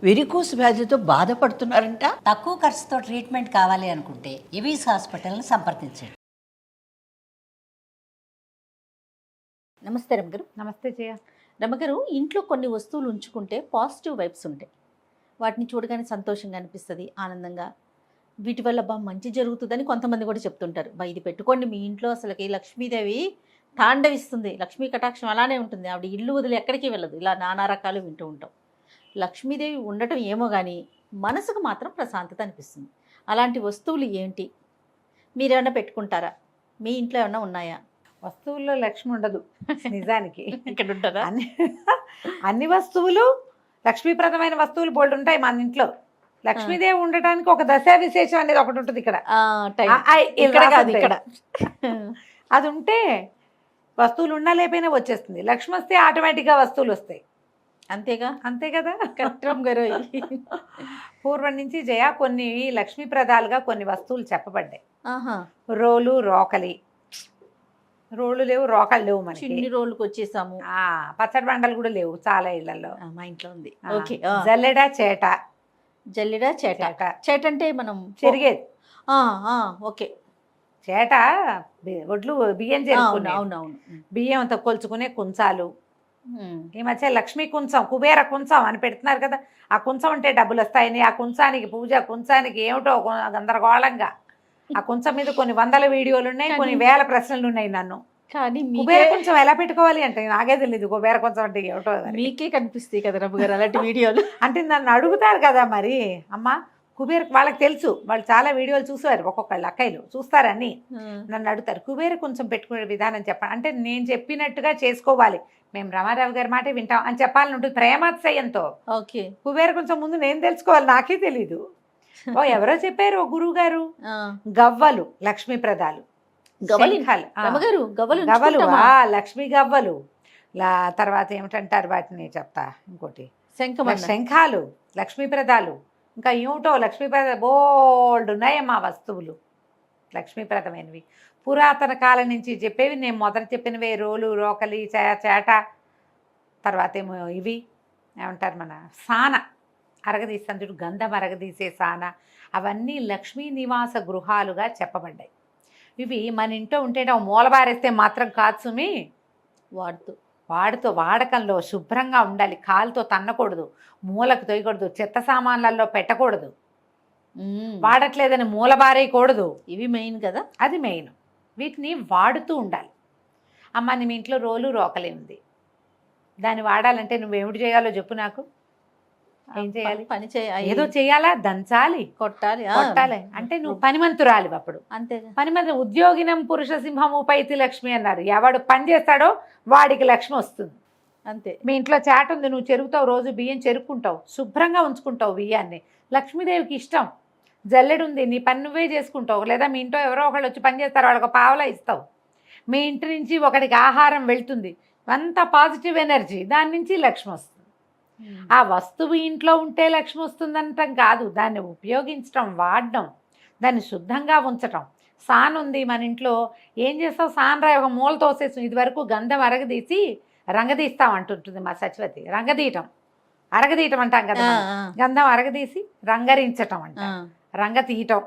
Varicose వ్యాధితో బాధపడుతున్నారంట. తక్కువ ఖర్చుతో ట్రీట్మెంట్ కావాలి అనుకుంటే ఎవిస్ హాస్పిటల్ని సంప్రదించండి. నమస్తే రమ్మగారు. నమస్తే జయ. రమ్మగారు, ఇంట్లో కొన్ని వస్తువులు ఉంచుకుంటే పాజిటివ్ వైబ్స్ ఉంటాయి. వాటిని చూడగానే సంతోషంగా అనిపిస్తుంది, ఆనందంగా. వీటి వల్ల మంచి జరుగుతుందని కొంతమంది కూడా చెప్తుంటారు. ఇది పెట్టుకోండి మీ ఇంట్లో, అసలుకి లక్ష్మీదేవి తాండవిస్తుంది, లక్ష్మీ కటాక్షం అలానే ఉంటుంది, ఆవిడ ఇల్లు వదిలి ఎక్కడికి వెళ్ళదు. ఇలా నానా రకాలు వింటూ ఉంటాం. లక్ష్మీదేవి ఉండటం ఏమో కానీ మనసుకు మాత్రం ప్రశాంతత అనిపిస్తుంది. అలాంటి వస్తువులు ఏంటి? మీరేమన్నా పెట్టుకుంటారా? మీ ఇంట్లో ఏమన్నా ఉన్నాయా? వస్తువుల్లో లక్ష్మి ఉండదు నిజానికి. ఇక్కడ ఉంటారా? అన్ని వస్తువులు లక్ష్మీప్రదమైన వస్తువులు బోల్డ్ ఉంటాయి మన ఇంట్లో. లక్ష్మీదేవి ఉండటానికి ఒక దశా విశేషం అనేది ఒకటి ఉంటుంది ఇక్కడ. ఇక్కడ అది ఉంటే వస్తువులు ఉండలేకపోయినా వచ్చేస్తుంది. లక్ష్మి వస్తే ఆటోమేటిక్గా వస్తువులు వస్తాయి. అంతేగా? అంతే కదా. కరెక్ట్ గారు. పూర్వం నుంచి జయ కొన్ని లక్ష్మీప్రదాలుగా కొన్ని వస్తువులు చెప్పబడ్డాయి. ఆహా. రోలు, రోకలి. రోళ్ళు లేవు, రోకలు లేవు మనకి. చిన్ని రోలుకి వచ్చేసాము. పచ్చడి బండలు కూడా లేవు చాలా ఇళ్లలో. మా ఇంట్లో ఉంది. ఓకే. జల్లెడ, చేట. జల్లెడ, చేట. చేట అంటే మనం చెరిగేది. ఓకే. చేట ఒడ్లు బియ్యం చెరుకునే. అవునవును. బియ్యం అంతా కొలుచుకునే కుంచాలు. ఈ మధ్య లక్ష్మీ కుంచం, కుబేర కుంచం అని పెడుతున్నారు కదా. ఆ కుంచం ఉంటే డబ్బులు వస్తాయని, ఆ కుంచానికి పూజ, కుంచానికి ఏమిటో గందరగోళంగా. ఆ కుంచం మీద కొన్ని వందల వీడియోలు ఉన్నాయి, కొన్ని వేల ప్రశ్నలు ఉన్నాయి నన్ను. కానీ కుబేర కుంచం ఎలా పెట్టుకోవాలి అంటే నాకే తెలియదు. కుబేర కుంచం అంటే ఏమిటో మీకే కనిపిస్తాయి కదా రమ్మ గారు అలాంటి వీడియోలు. అంటే నన్ను అడుగుతారు కదా మరి. అమ్మ కుబేర, వాళ్ళకి తెలుసు, వాళ్ళు చాలా వీడియోలు చూసారు, ఒక్కొక్కళ్ళు అక్కయ్యలు చూస్తారని నన్ను అడుగుతారు కుబేర కొంచెం పెట్టుకునే విధానం చెప్పండి అంటే నేను చెప్పినట్టుగా చేసుకోవాలి, మేము రామారావు గారి మాటే వింటాం అని చెప్పాలని ఉంటుంది ప్రేమాతిశయంతో. ఓకే. కుబేర కొంచెం ముందు నేను తెలుసుకోవాలి, నాకే తెలీదు. ఎవరో చెప్పారు ఓ గురువు గారు. గవ్వలు లక్ష్మీప్రదాలు. గవ్వలు లక్ష్మీ గవ్వలు. తర్వాత ఏమిటంటారు వాటిని చెప్తా. ఇంకోటి శంఖాలు లక్ష్మీప్రదాలు. ఇంకా ఏమిటో లక్ష్మీప్రద బోల్డ్ ఉన్నాయమ్మా వస్తువులు లక్ష్మీప్రదమైనవి. పురాతన కాలం నుంచి చెప్పేవి నేను మొదట చెప్పినవే రోలు, రోకలి, చేట. తర్వాత ఏమో ఇవి ఏమంటారు మన సాన అరగదీస్తాను చూడు, గంధం అరగదీసే సాన. అవన్నీ లక్ష్మీ నివాస గృహాలుగా చెప్పబడ్డాయి. ఇవి మన ఇంట్లో ఉంటే మూలబారేస్తే మాత్రం కాదు సుమి, వాడకంలో శుభ్రంగా ఉండాలి. కాలుతో తన్నకూడదు, మూలకు తొయ్యకూడదు, చెత్త సామాన్లలో పెట్టకూడదు, వాడట్లేదని మూలబారేయకూడదు. ఇవి మెయిన్ కదా. అది మెయిన్. వీటిని వాడుతూ ఉండాలి. అమ్మ నీ ఇంట్లో రోలు, రోకలే ఉంది, దాన్ని వాడాలంటే నువ్వేమిటి చేయాలో చెప్పు నాకు. ఏం చేయాలి? పని చేయాలి, ఏదో చేయాలా, దంచాలి, కొట్టాలి. అంటే నువ్వు పనిమంతురాలి. అప్పుడు అంతే. పనిమంతు ఉద్యోగినం పురుష సింహము పైతి లక్ష్మి అన్నారు. ఎవడు పని చేస్తాడో వాడికి లక్ష్మి వస్తుంది. అంతే. మీ ఇంట్లో చాట ఉంది, నువ్వు చెరుకుతావు, రోజు బియ్యం చెరుక్కుంటావు, శుభ్రంగా ఉంచుకుంటావు బియ్యాన్ని, లక్ష్మీదేవికి ఇష్టం. జల్లెడు ఉంది, నీ పని నువ్వే చేసుకుంటావు. లేదా మీ ఇంట్లో ఎవరో ఒకళ్ళు వచ్చి పని చేస్తారు, వాళ్ళకి పావలా ఇస్తావు. మీ ఇంటి నుంచి ఒకడికి ఆహారం వెళ్తుంది, అంత పాజిటివ్ ఎనర్జీ, దాని నుంచి లక్ష్మి వస్తుంది. ఆ వస్తువు ఇంట్లో ఉంటే లక్ష్మి వస్తుందంటాం కాదు, దాన్ని ఉపయోగించడం, వాడడం, దాన్ని శుద్ధంగా ఉంచటం. సాన్ ఉంది మన ఇంట్లో, ఏం చేస్తావు, సాన్ రాయి ఒక మూల తోసేసి, ఇది వరకు గంధం అరగదీసి రంగదీస్తాం అంటుంటుంది మా సచివతి. అరగదీయటం అంటాం కదా, గంధం అరగదీసి రంగరించటం అంట, రంగ తీయటం.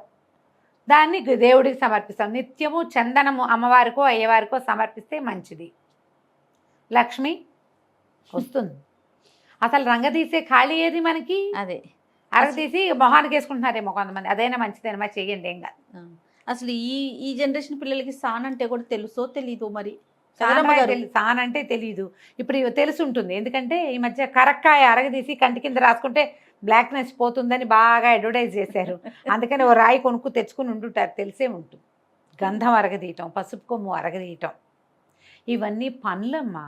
దాన్ని దేవుడికి సమర్పిస్తాం. నిత్యము చందనము అమ్మవారికో అయ్యవారికో సమర్పిస్తే మంచిది, లక్ష్మి వస్తుంది. అసలు రంగదీసే ఖాళీ ఏది మనకి? అదే అరగదీసి మొహానికి వేసుకుంటున్నారేమో కొంతమంది, అదైనా మంచిదేనమ్మా, చెయ్యండి, ఏం కాదు. అసలు ఈ జనరేషన్ పిల్లలకి సాన్ అంటే కూడా తెలుసో తెలీదు మరి. సాన్ అంటే తెలీదు, ఇప్పుడు తెలిసి ఉంటుంది. ఎందుకంటే ఈ మధ్య కరక్కాయ అరగదీసి కంటి కింద రాసుకుంటే బ్లాక్నెస్ పోతుందని బాగా అడ్వర్టైజ్ చేశారు. అందుకని ఓ రాయి కొనుక్కు తెచ్చుకుని ఉంటుంటారు, తెలిసే ఉంటుంది. గంధం అరగదీయటం, పసుపు కొమ్ము అరగదీయటం, ఇవన్నీ పనులమ్మా.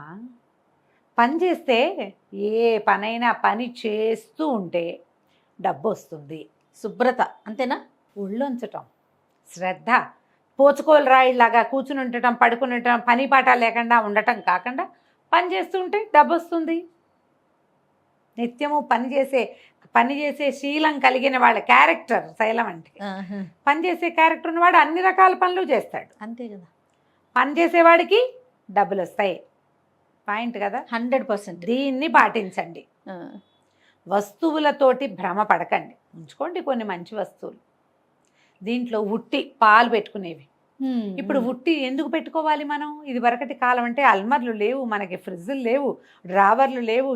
పని చేస్తే ఏ పనైనా పని చేస్తూ ఉంటే డబ్బు వస్తుంది. శుభ్రత అంతేనా? ఒళ్ళొంచటం, శ్రద్ధ, పోచుకోలు రాయిలాగా కూర్చుని ఉండటం, పడుకుని ఉండటం, పని పాట లేకుండా ఉండటం కాకుండా పని చేస్తూ ఉంటే డబ్బు వస్తుంది. నిత్యము పనిచేసే శీలం కలిగిన వాళ్ళ క్యారెక్టర్ శైలం అంటే, పనిచేసే క్యారెక్టర్ ఉన్నవాడు అన్ని రకాల పనులు చేస్తాడు. అంతే కదా. పని చేసేవాడికి డబ్బులు వస్తాయి. పాయింట్ కదా. 100%. దీన్ని పాటించండి. వస్తువులతోటి భ్రమ పడకండి, ఉంచుకోండి కొన్ని మంచి వస్తువులు. దీంట్లో ఉట్టి పాలు పెట్టుకునేవి. ఇప్పుడు ఉట్టి ఎందుకు పెట్టుకోవాలి మనం? ఇది వరకటి కాలం అంటే అల్మర్లు లేవు మనకి, ఫ్రిడ్జ్లు లేవు, డ్రావర్లు లేవు,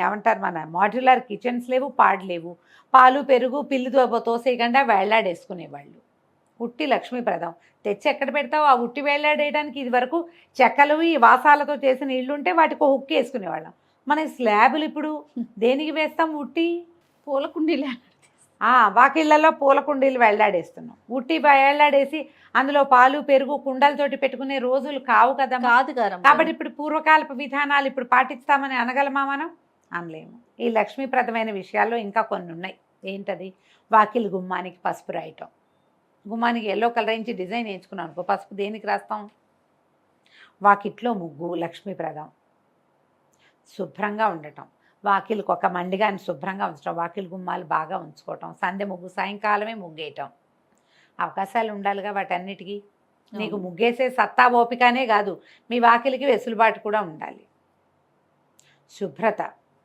ఏమంటారు మన మాడ్యులర్ కిచెన్స్ లేవు, లేవు. పాలు పెరుగు పిల్లితో తోసేయకుండా వేళ్లాడేసుకునేవాళ్ళు. ఉట్టి లక్ష్మీప్రదం. తెచ్చి ఎక్కడ పెడతావు? ఆ ఉట్టి వేళ్లాడేయడానికి ఇది వరకు చెక్కలు ఈ వాసాలతో చేసిన ఇళ్ళు ఉంటే వాటికి ఒక హుక్కి వేసుకునేవాళ్ళం. మన స్లాబులు ఇప్పుడు దేనికి వేస్తాం? ఉట్టి పూల కుండీలే. వాకిళ్ళలో పూల కుండీలు వేళ్లాడేస్తున్నాం. ఉట్టి వేళ్లాడేసి అందులో పాలు పెరుగు కుండలతోటి పెట్టుకునే రోజులు కావు కదా. కాదు గారు. కాబట్టి ఇప్పుడు పూర్వకాలపు విధానాలు ఇప్పుడు పాటిస్తామని అనగలమా మనం? అనలేము. ఈ లక్ష్మీప్రదమైన విషయాల్లో ఇంకా కొన్ని ఉన్నాయి. ఏంటది? వాకిలి గుమ్మానికి పసుపు రాయటం. గుమ్మానికి ఎల్లో కలర్ వేయించి డిజైన్ వేయించుకున్నాం అనుకో, పసుపు దేనికి రాస్తాం? వాకిట్లో ముగ్గు లక్ష్మీప్రదం. శుభ్రంగా ఉండటం, వాకిలికి ఒక మండిగాని శుభ్రంగా ఉంచడం, వాకిలి గుమ్మాలు బాగా ఉంచుకోవటం, సంధ్య ముగ్గు సాయంకాలమే ముగ్గేయటం. అవకాశాలు ఉండాలిగా వాటన్నిటికీ. నీకు ముగ్గేసే సత్తా ఓపికనే కాదు, మీ వాకిలికి వెసులుబాటు కూడా ఉండాలి. శుభ్రత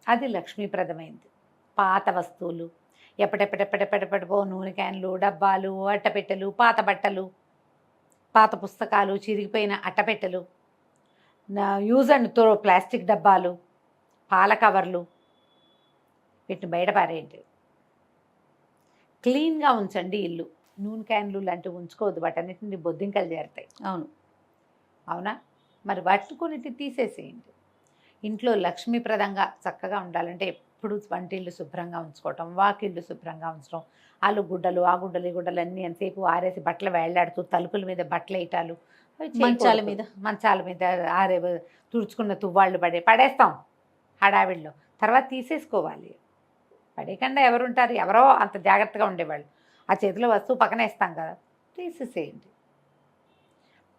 అది లక్ష్మీప్రదమైంది. పాత వస్తువులు ఎప్పటెప్పటెప్పటెప్పటెప్పటిపో నూనె క్యాన్లు, డబ్బాలు, అట్టపెట్టెలు, పాత బట్టలు, పాత పుస్తకాలు, చిరిగిపోయిన అట్టపెట్టెలు, యూజ్ అండ్ త్రో ప్లాస్టిక్ డబ్బాలు, పాల కవర్లు, వీటిని బయట పారేయండి. క్లీన్గా ఉంచండి ఇల్లు. నూనె క్యాన్లు లాంటివి ఉంచుకోవద్దు, వాటన్నిటిని బొద్దింకలు చేరుతాయి. అవునా? మరి వాటిని కొన్నిటిని తీసేసేయండి. ఇంట్లో లక్ష్మీప్రదంగా చక్కగా ఉండాలంటే ఎప్పుడు వంటిల్లు శుభ్రంగా ఉంచుకోవటం, వాకిళ్ళు శుభ్రంగా ఉంచడం, ఆ గుడ్డలు ఈ గుడ్డలు అన్నీ ఎంతసేపు ఆరేసి బట్టలు వేళ్లాడుతూ తలుపుల మీద బట్టలు వేయటాలు, మంచాల మీద ఆరే తుడుచుకున్న తువ్వాళ్ళు పడేస్తాం హడావిడిలో. తర్వాత తీసేసుకోవాలి. పడేయకుండా ఎవరుంటారు? ఎవరో అంత జాగ్రత్తగా ఉండేవాళ్ళు. ఆ చేతిలో వస్తువు పక్కన వేస్తాం కదా, తీసేసేయండి.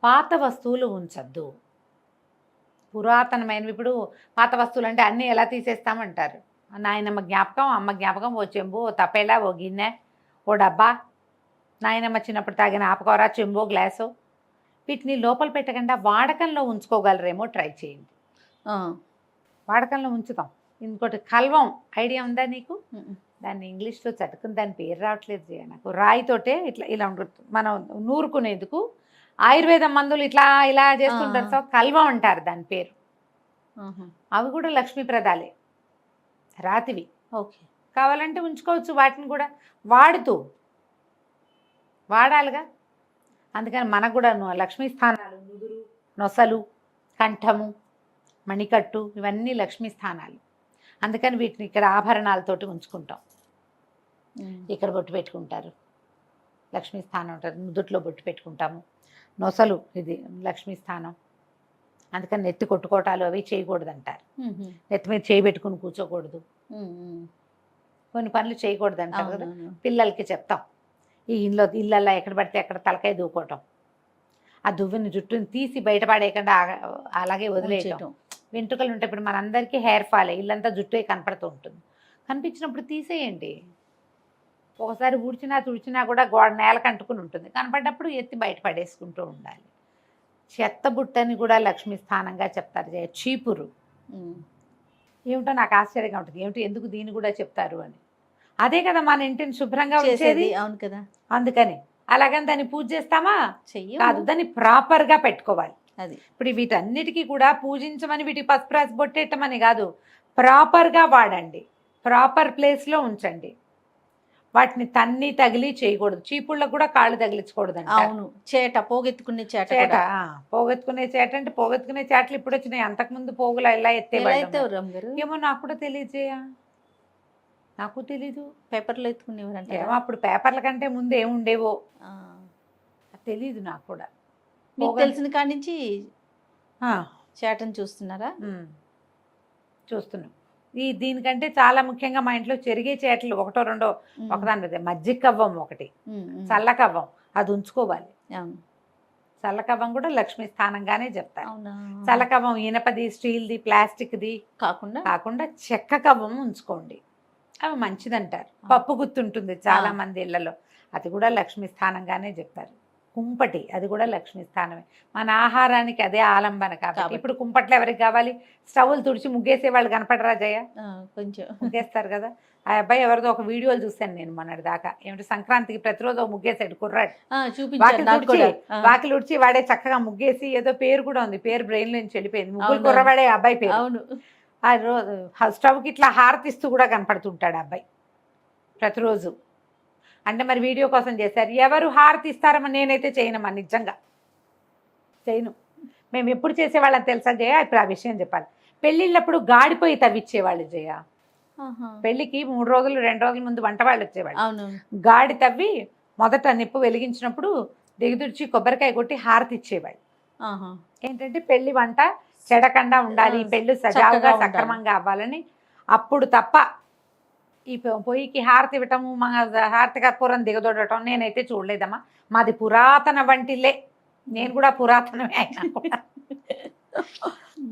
పాత వస్తువులు ఉంచద్దు. పురాతనమైనవి. ఇప్పుడు పాత వస్తువులు అంటే అన్నీ ఎలా తీసేస్తామంటారు. నాయనమ్మ జ్ఞాపకం, అమ్మ జ్ఞాపకం, ఓ చెంబు, ఓ తపేలా, ఓ గిన్నె, ఓ డబ్బా, నాయనమ్మ చిన్నప్పుడు తాగిన ఆపకూర, చెంబు, గ్లాసు, వీటిని లోపల పెట్టకుండా వాడకంలో ఉంచుకోగలరేమో ట్రై చేయండి. వాడకంలో ఉంచుతాం. ఇంకోటి కల్వం ఐడియా ఉందా నీకు? దాన్ని ఇంగ్లీష్లో చటుకుని దాని పేరు రావట్లేదు నాకు. రాయితోటే ఇలా ఉంటుంది, మనం నూరుకునేందుకు ఆయుర్వేదం మందులు ఇలా చేస్తుంటారు. సో కల్వం అంటారు దాని పేరు. అవి కూడా లక్ష్మీప్రదాలే, రాతివి. ఓకే, కావాలంటే ఉంచుకోవచ్చు. వాటిని కూడా వాడాలిగా. అందుకని మనకు కూడా లక్ష్మీ స్థానాలు, నుదురు, నొసలు, కంఠము, మణికట్టు, ఇవన్నీ లక్ష్మీ స్థానాలు. అందుకని వీటిని ఇక్కడ ఆభరణాలతోటి ఉంచుకుంటాం. ఇక్కడ బొట్టు పెట్టుకుంటారు, లక్ష్మీ స్థానం ఉంటారు. నుదుట్లో బొట్టు పెట్టుకుంటాము. నొసలు ఇది లక్ష్మీ స్థానం. అందుకని నెత్తి కొట్టుకోవటాలు అవి చేయకూడదు అంటారు. నెత్తి మీద చేయి పెట్టుకుని కూర్చోకూడదు, కొన్ని పనులు చేయకూడదు అంటారు కదా. పిల్లలకి చెప్తాం, ఈ ఇళ్ళల్లో ఎక్కడ పడితే ఎక్కడ తలకాయ దూకోవటం, ఆ దువ్విని జుట్టుని తీసి బయటపడేయకుండా అలాగే వదిలేయటం. వెంట్రుకలు ఉంటాయి. ఇప్పుడు మనందరికీ హెయిర్ ఫాల్, ఇల్లంతా జుట్టే కనపడుతూ ఉంటుంది. కనిపించినప్పుడు తీసేయండి. ఒకసారి తుడిచినా కూడా నేలకు అంటుకుని ఉంటుంది. కనపడ్డప్పుడు ఎత్తి బయట పడేసుకుంటూ ఉండాలి. చెత్త బుట్టని కూడా లక్ష్మీ స్థానంగా చెప్తారు. చీపురు ఏమిటో నాకు ఆశ్చర్యంగా ఉంటుంది, ఏమిటి ఎందుకు దీన్ని కూడా చెప్తారు అని. అదే కదా మన ఇంటిని శుభ్రంగా ఉంచేది. అవును కదా. అందుకని అలాగని దాన్ని పూజ చేస్తామా? కాదు, దాన్ని ప్రాపర్గా పెట్టుకోవాలి. అది ఇప్పుడు వీటన్నిటికీ కూడా పూజించమని, వీటికి పసుపు రాసి బొట్టేయటమని కాదు, ప్రాపర్గా వాడండి, ప్రాపర్ ప్లేస్లో ఉంచండి. వాటిని తగిలి చేయకూడదు. చీపుళ్ళకు కూడా కాళ్ళు తగిలించకూడదు. అవును, పోగెత్తుకునే చేట పోగెత్తుకునే చేట అంటే పోగెత్తుకునే చేటలు ఇప్పుడు వచ్చినాయి. అంతకుముందు పోగులు ఎలా ఎత్తేవాళ్ళు ఏమో నాకు కూడా తెలియజేయ, నాకు తెలీదు. పేపర్లో ఎత్తుకునేవారంటే ఏమో అప్పుడు పేపర్ల కంటే ముందు ఏముండేవో తెలీదు నాకు కూడా. మీకు తెలిసిన కాడి నుంచి చేటను చూస్తున్నారా? చూస్తున్నాం. దీనికంటే చాలా ముఖ్యంగా మా ఇంట్లో చెరిగే చేటలు ఒకటో రెండో ఒకదాని మీద, మజ్జిగ కవ్వం ఒకటి, చల్లకవ్వం, అది ఉంచుకోవాలి. చల్లకవ్వం కూడా లక్ష్మీ స్థానంగానే చెప్తారు. చల్లకవ్వం ఇనపది, స్టీల్ది, ప్లాస్టిక్ది కాకుండా చెక్క కవ్వం ఉంచుకోండి, అవి మంచిదంటారు. పప్పు గుర్తుంటుంది చాలా మంది ఇళ్లలో, అది కూడా లక్ష్మీ స్థానంగానే చెప్తారు. కుంపటి అది కూడా లక్ష్మీ స్థానమే. మన ఆహారానికి అదే ఆలంబన కాబట్టి కాబట్టి. ఇప్పుడు కుంపట్లు ఎవరికి కావాలి? స్టవ్లు తుడిచి ముగ్గేసే వాళ్ళు కనపడరా జయ? కొంచెం ముగ్గేస్తారు కదా. ఆ అబ్బాయి ఎవరిదో ఒక వీడియోలు చూశాను నేను మొన్నటి దాకా. ఏమిటి సంక్రాంతికి ప్రతిరోజు ఒక ముగ్గేసాడు కుర్రాడు. చూపించారు వాకిలి నాకు తుడిచి కూడా. వాకిలి ఉడిచి వాడే చక్కగా ముగ్గేసి ఏదో పేరు కూడా ఉంది, పేరు బ్రెయిన్ నుంచి వెళ్ళిపోయింది. ముగ్గురు అవును. కుర్రవాడే ఆ అబ్బాయి పేరు. అవును. ఆ రోజు స్టవ్కి ఇట్లా హారతిస్తూ కూడా కనపడుతుంటాడు ఆ అబ్బాయి ప్రతిరోజు. అంటే మరి వీడియో కోసం చేశారు. ఎవరు హారతి ఇస్తారమ్మా? నేనైతే చేయనమ్మా, నిజంగా చేయను. మేము ఎప్పుడు చేసేవాళ్ళని తెలుసా జయ? ఇప్పుడు ఆ విషయం చెప్పాలి. పెళ్ళిళ్ళప్పుడు గాడిపోయి తవ్విచ్చేవాళ్ళు జయ. పెళ్ళికి 3 రోజులు 2 రోజుల ముందు వంట వాళ్ళు వచ్చేవాళ్ళు. అవును. గాడి తవ్వి మొదట నిప్పు వెలిగించినప్పుడు దిగుదుర్చి కొబ్బరికాయ కొట్టి హారతి ఇచ్చేవాళ్ళు. ఏంటంటే పెళ్లి వంట చెడకుండా ఉండాలి, పెళ్ళి సజావుగా చక్కగా ఉండాలి. సక్రమంగా అవ్వాలని. అప్పుడు తప్ప ఈ పొయ్యికి హారతి ఇవ్వటము, హారతి కర్పూరం దిగదొడటం నేనైతే చూడలేదమ్మా. మాది పురాతన వంటిల్లే, నేను కూడా పురాతనమే అయినా కూడా.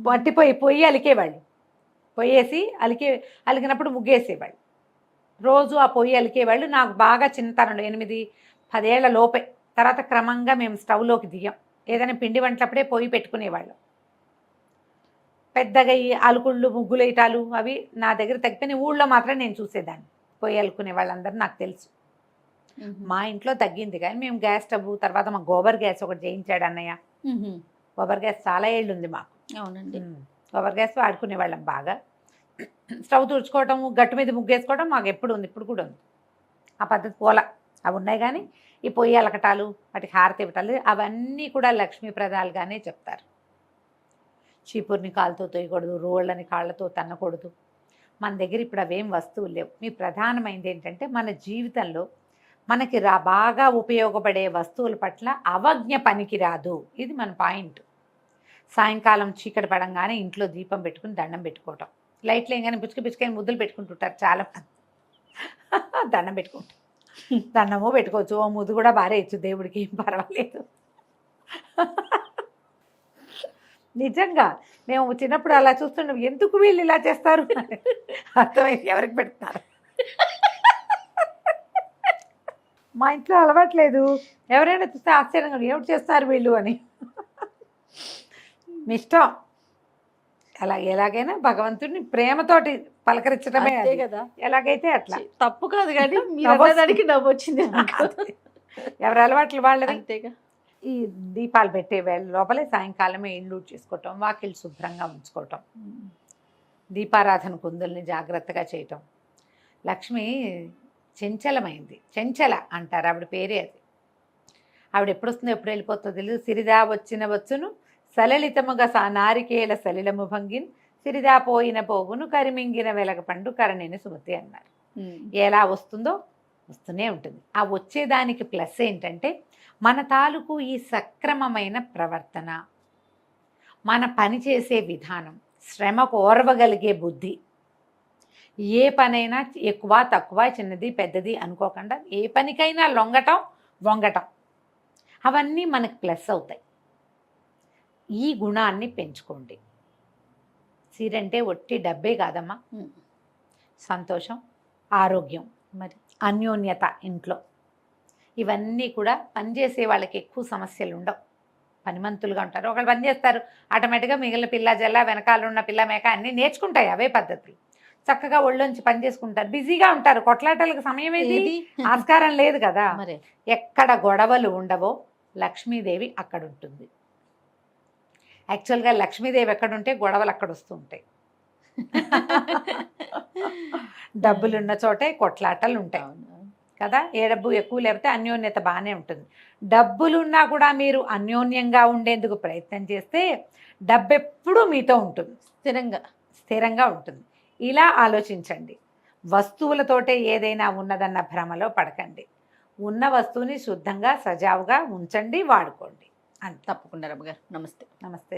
పట్టిపోయి పొయ్యి అలికేవాళ్ళు, పొయ్యేసి అలికినప్పుడు ముగ్గేసేవాళ్ళు. రోజు ఆ పొయ్యి అలికేవాళ్ళు. నాకు బాగా చిన్నతనంలో 8-10 ఏళ్ల లోపే. తర్వాత క్రమంగా మేము స్టవ్లోకి దిగాం. ఏదైనా పిండి వంటలప్పుడే పొయ్యి పెట్టుకునేవాళ్ళం. పెద్దగా ఈ అలుకుళ్ళు ముగ్గులు వేయటాలు అవి నా దగ్గర తగ్గిపోయినాయి. ఊళ్ళో మాత్రం నేను చూసేదాన్ని. పొయ్యి అలుకునే వాళ్ళందరూ నాకు తెలుసు. మా ఇంట్లో తగ్గింది కానీ మేము గ్యాస్ స్టవ్ తర్వాత మా గోబర్ గ్యాస్ ఒకటి చేయించాడు అన్నయ్య. గోబర్ గ్యాస్ చాలా ఏళ్ళు ఉంది మాకు. అవునండి. గోబర్ గ్యాస్ వాడుకునే వాళ్ళం బాగా. స్టవ్ తుడుచుకోవటం, గట్టు మీద ముగ్గేసుకోవడం మాకు ఎప్పుడు ఉంది, ఇప్పుడు కూడా ఉంది. ఆ పద్ధతి పోల అవి ఉన్నాయి. కానీ ఈ పొయ్యి అలకటాలు, వాటికి హారతి ఇవ్వటాలు అవన్నీ కూడా లక్ష్మీప్రదాలుగానే చెప్తారు. చీపుర్ని కాళ్ళతో తోయకూడదు, రోళ్ళని కాళ్ళతో తన్నకూడదు. మన దగ్గర ఇప్పుడు అవేం వస్తువులు లేవు. మీ ప్రధానమైనది ఏంటంటే మన జీవితంలో మనకి బాగా ఉపయోగపడే వస్తువుల పట్ల అవజ్ఞ పనికి రాదు. ఇది మన పాయింట్. సాయంకాలం చీకటి పడంగానే ఇంట్లో దీపం పెట్టుకుని దండం పెట్టుకోవటం. లైట్లు వేయగానే పిచ్చుకని ముద్దులు పెట్టుకుంటుంటారు చాలా మంది. దండం పెట్టుకుంటారు. దండము పెట్టుకోవచ్చు, ఓ ముద్దు కూడా బారేయచ్చు, దేవుడికి ఏం పర్వాలేదు. నిజంగా మేము చిన్నప్పుడు అలా చూస్తున్నాం. ఎందుకు వీళ్ళు ఇలా చేస్తారు అర్థమైంది, ఎవరికి పెడుతున్నారు. మా ఇంట్లో అలవాట్లేదు. ఎవరైనా చూస్తే ఆశ్చర్యంగా ఏమిటి చేస్తారు వీళ్ళు అని. మీ ఇష్టం. ఎలాగైనా భగవంతుడిని ప్రేమతోటి పలకరించడమే అంతే కదా. ఎలాగైతే అట్లా. తప్పు కాదు కానీ మీరు అన్నదానికి నవ్వొచ్చింది నాకు. ఎవరి అలవాట్లు వాళ్ళవి. అంతేగా. ఈ దీపాలు పెట్టే వేళ లోపలే సాయంకాలమే ఇల్లు చేసుకోవటం, వాకిళ్ళు శుభ్రంగా ఉంచుకోవటం, దీపారాధన కుందుల్ని జాగ్రత్తగా చేయటం. లక్ష్మి చెంచలమైంది, చెంచల అంటారు ఆవిడ పేరే అది. ఆవిడ ఎప్పుడు వస్తుందో ఎప్పుడు వెళ్ళిపోతుందో తెలియదు. సిరిదా వచ్చిన వచ్చును సలలితముగా నారికేల సలిలము భంగిన్ సిరిదా పోయిన పోగును కరిమింగిన వెలగపండు కరణిని సుమతి అన్నారు. ఎలా వస్తుందో వస్తూనే ఉంటుంది. ఆ వచ్చేదానికి ప్లస్ ఏంటంటే మన తాలూకు ఈ సక్రమమైన ప్రవర్తన, మన పని చేసే విధానం, శ్రమకు ఓర్వగలిగే బుద్ధి, ఏ పనైనా ఎక్కువ తక్కువ చిన్నది పెద్దది అనుకోకుండా ఏ పనికైనా లొంగటం వంగటం అవన్నీ మనకు ప్లస్ అవుతాయి. ఈ గుణాన్ని పెంచుకోండి. సిరంటే ఒట్టి డబ్బే కాదమ్మా, సంతోషం, ఆరోగ్యం, మరి అన్యోన్యత ఇంట్లో, ఇవన్నీ కూడా పనిచేసే వాళ్ళకి ఎక్కువ సమస్యలు ఉండవు. పనిమంతులుగా ఉంటారు. ఒకళ్ళు పని చేస్తారు, ఆటోమేటిక్గా మిగిలిన పిల్ల జల్ల వెనకాల ఉన్న పిల్ల మేక అన్నీ నేర్చుకుంటాయి. అవే పద్ధతులు. చక్కగా ఒళ్ళొంచి పని చేసుకుంటారు, బిజీగా ఉంటారు. కొట్లాటలకు సమయం ఏది, ఆస్కారం లేదు కదా. ఎక్కడ గొడవలు ఉండవో లక్ష్మీదేవి అక్కడ ఉంటుంది. యాక్చువల్గా లక్ష్మీదేవి ఎక్కడుంటే గొడవలు అక్కడ వస్తూ ఉంటాయి. డబ్బులున్న చోటే కొట్లాటలు ఉంటాయి కదా. ఏ డబ్బు ఎక్కువ లేకపోతే అన్యోన్యత బాగానే ఉంటుంది. డబ్బులున్నా కూడా మీరు అన్యోన్యంగా ఉండేందుకు ప్రయత్నం చేస్తే డబ్బు ఎప్పుడూ మీతో ఉంటుంది, స్థిరంగా ఉంటుంది. ఇలా ఆలోచించండి. వస్తువులతోటే ఏదైనా ఉన్నదన్న భ్రమలో పడకండి. ఉన్న వస్తువుని శుద్ధంగా సజావుగా ఉంచండి, వాడుకోండి. తప్పకుండా రమ్మగారు. నమస్తే. నమస్తే.